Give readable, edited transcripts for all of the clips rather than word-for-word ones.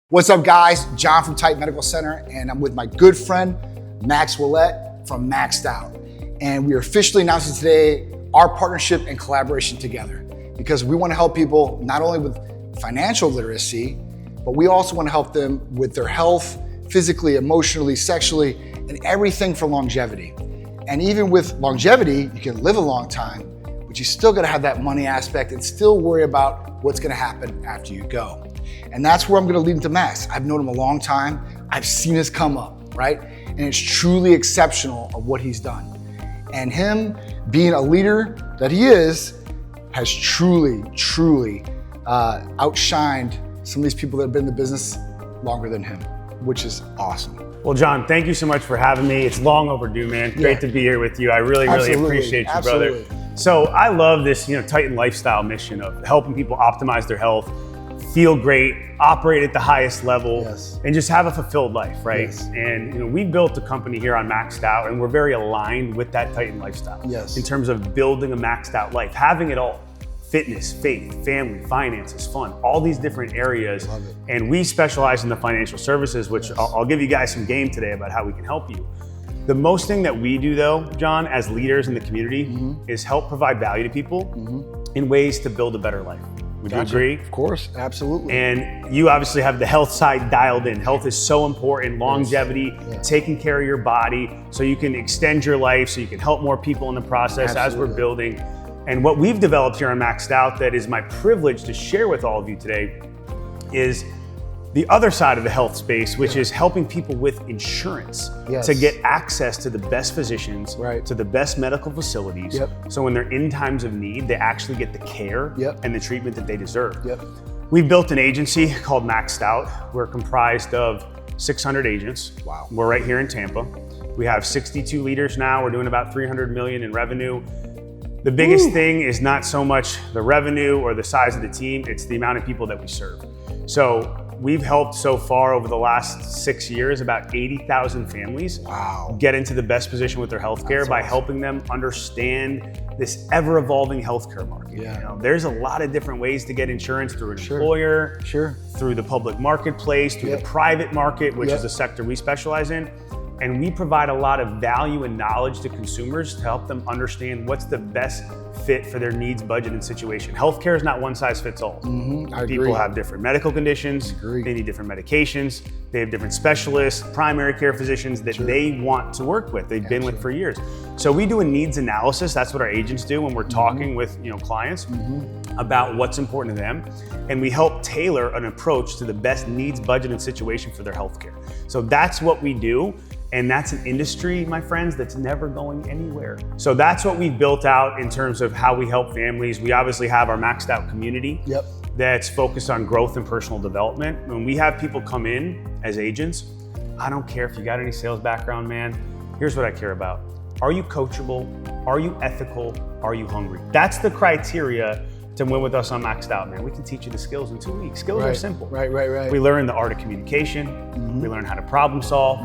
What's up, guys? John from Titan Medical Center, and I'm with my good friend, Max Willett from Maxed Out. And we are officially announcing today our partnership and collaboration together because we want to help people not only with financial literacy, but we also want to help them with their health, physically, emotionally, sexually, and everything for longevity. And even with longevity, you can live a long time, but you still got to have that money aspect and still worry about what's going to happen after you go. And that's where I'm gonna lead into Max. I've known him a long time. I've seen his come up, right? And it's truly exceptional of what he's done. And him being a leader that he is, has truly outshined some of these people that have been in the business longer than him, which is awesome. Well, John, thank you so much for having me. It's long overdue, man. Great to be here with you. I really appreciate you, brother. So I love this, Titan lifestyle mission of helping people optimize their health, feel great, operate at the highest level, and just have a fulfilled life, right? Yes. And we built a company here on Maxed Out, and we're very aligned with that Titan lifestyle. Yes. In terms of building a maxed out life, having it all. Fitness, faith, family, finances, fun, all these different areas. Love it. And we specialize in the financial services, which I'll give you guys some game today about how we can help you. The most thing that we do though, John, as leaders in the community is help provide value to people in ways to build a better life. Would you agree? Of course, absolutely. And you obviously have the health side dialed in. Health is so important, longevity, taking care of your body so you can extend your life, so you can help more people in the process as we're building. And what we've developed here on Maxed Out that is my privilege to share with all of you today is the other side of the health space, which is helping people with insurance to get access to the best physicians, to the best medical facilities. So when they're in times of need, they actually get the care and the treatment that they deserve. We've built an agency called Maxed Out. We're comprised of 600 agents. Wow. We're right here in Tampa. We have 62 leaders now. We're doing about 300 million in revenue. The biggest thing is not so much the revenue or the size of the team, it's the amount of people that we serve. So we've helped so far over the last 6 years about 80,000 families get into the best position with their healthcare by helping them understand this ever-evolving healthcare market. There's a lot of different ways to get insurance through an employer, through the public marketplace, through the private market, which is the sector we specialize in. And we provide a lot of value and knowledge to consumers to help them understand what's the best fit for their needs, budget, and situation. Healthcare is not one size fits all. People have different medical conditions, they need different medications, they have different specialists, primary care physicians that they want to work with, they've been with for years. So we do a needs analysis, that's what our agents do when we're talking with clients about what's important to them. And we help tailor an approach to the best needs, budget, and situation for their healthcare. So that's what we do. And that's an industry, my friends, that's never going anywhere. So that's what we've built out in terms of how we help families. We obviously have our Maxed Out community that's focused on growth and personal development. When we have people come in as agents, I don't care if you got any sales background, man. Here's what I care about. Are you coachable? Are you ethical? Are you hungry? That's the criteria to win with us on Maxed Out, man. We can teach you the skills in 2 weeks. Skills are simple. We learn the art of communication. We learn how to problem solve.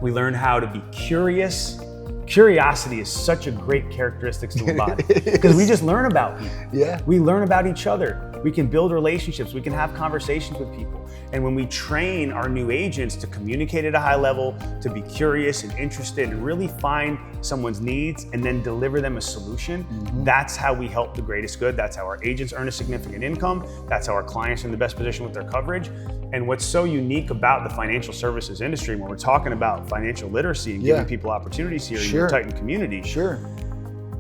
We learn how to be curious. Curiosity is such a great characteristic to embody because we just learn about people. We learn about each other. We can build relationships. We can have conversations with people. And when we train our new agents to communicate at a high level, to be curious and interested and really find someone's needs and then deliver them a solution, that's how we help the greatest good. That's how our agents earn a significant income. That's how our clients are in the best position with their coverage. And what's so unique about the financial services industry when we're talking about financial literacy and giving people opportunities here in the Titan community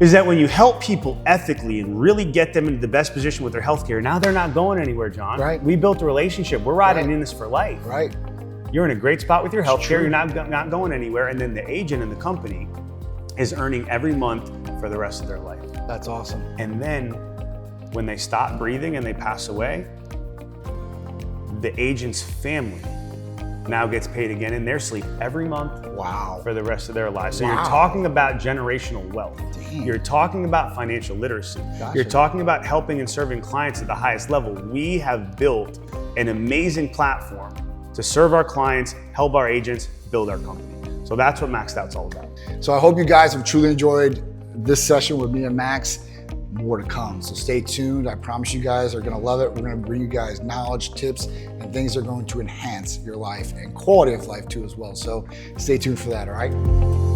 is that when you help people ethically and really get them into the best position with their healthcare, now they're not going anywhere, John. We built a relationship. We're riding in this for life. You're in a great spot with your healthcare. You're not going anywhere. And then the agent in the company is earning every month for the rest of their life. That's awesome. And then when they stop breathing and they pass away, the agent's family now gets paid again in their sleep every month for the rest of their lives. So you're talking about generational wealth. You're talking about financial literacy. You're talking about helping and serving clients at the highest level. We have built an amazing platform to serve our clients, help our agents, build our company. So that's what Maxed Out's all about. So I hope you guys have truly enjoyed this session with me and Max. more to come. So stay tuned. I promise you guys are gonna love it. We're gonna bring you guys knowledge, tips, and things that are going to enhance your life and quality of life too as well. So stay tuned for that, all right?